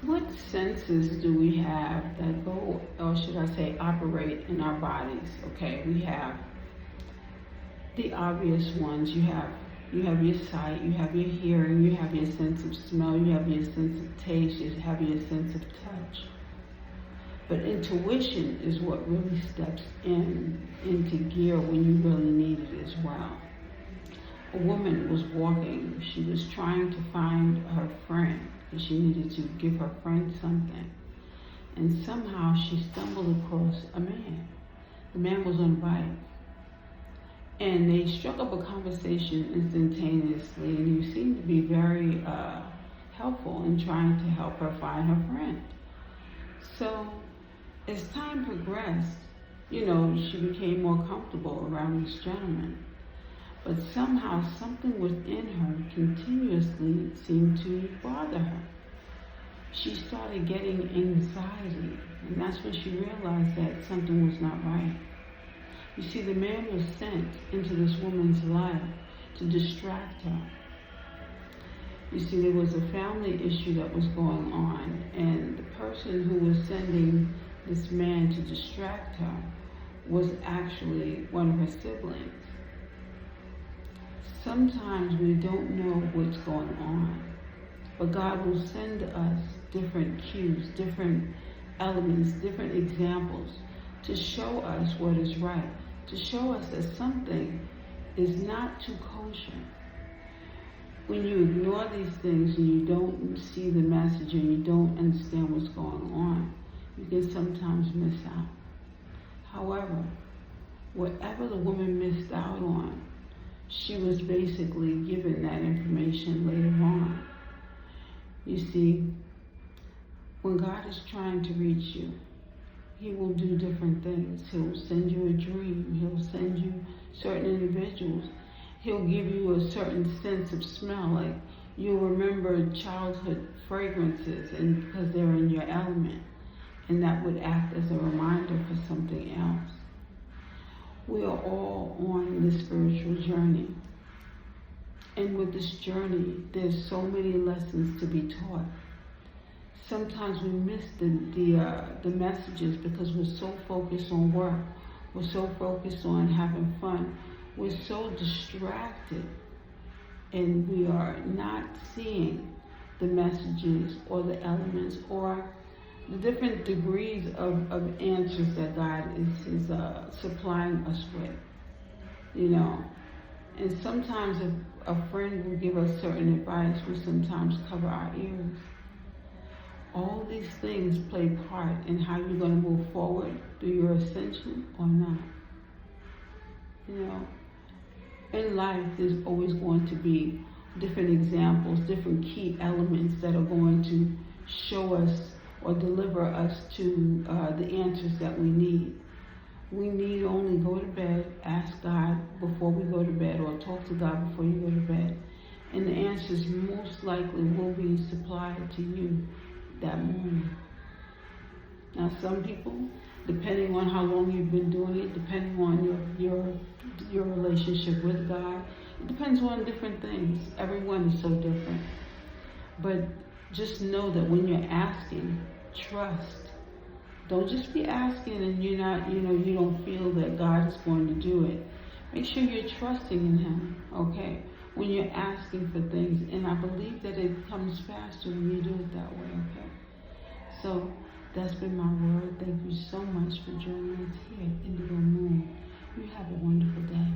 What senses do we have that go, or should I say, operate in our bodies? Okay, we have the obvious ones. You have your sight, you have your hearing, you have your sense of smell, you have your sense of taste, you have your sense of touch. But intuition is what really steps into gear when you really need it as well. A woman was walking. She was trying to find her friend because she needed to give her friend something. And somehow she stumbled across a man. The man was on a bike. And they struck up a conversation instantaneously, and he seemed to be very helpful in trying to help her find her friend. So as time progressed, she became more comfortable around this gentleman. But somehow something within her continuously seemed to bother her. She started getting anxiety, and that's when she realized that something was not right. You see, the man was sent into this woman's life to distract her. You see, there was a family issue that was going on, and the person who was sending this man to distract her was actually one of her siblings. Sometimes we don't know what's going on, but God will send us different cues, different elements, different examples to show us what is right, to show us that something is not too kosher. When you ignore these things and you don't see the message and you don't understand what's going on, you can sometimes miss out. However, whatever the woman missed out on, she was basically given that information later on. You see, when God is trying to reach you, He will do different things. He'll send you a dream. He'll send you certain individuals. He'll give you a certain sense of smell, like you'll remember childhood fragrances, and because they're in your element, and that would act as a reminder for something else. We are all on this spiritual journey. And with this journey, there's so many lessons to be taught. Sometimes we miss the messages because we're so focused on work. We're so focused on having fun. We're so distracted, and we are not seeing the messages or the elements or the different degrees of answers that God is supplying us with, And sometimes if a friend will give us certain advice, we sometimes cover our ears. All these things play part in how you're going to move forward through your ascension or not. In life, there's always going to be different examples, different key elements that are going to show us or deliver us to the answers that we need. We need only go to bed, ask God before we go to bed, or talk to God before you go to bed, and the answers most likely will be supplied to you that morning. Now, some people, depending on how long you've been doing it, depending on your relationship with God, it depends on different things. Everyone is so different. But just know that when you're asking, trust. Don't just be asking and you're not, you don't feel that God is going to do it. Make sure you're trusting in Him, okay? When you're asking for things, and I believe that it comes faster when you do it that way, okay? So that's been my word. Thank you so much for joining us here at Indigo Moon. You have a wonderful day.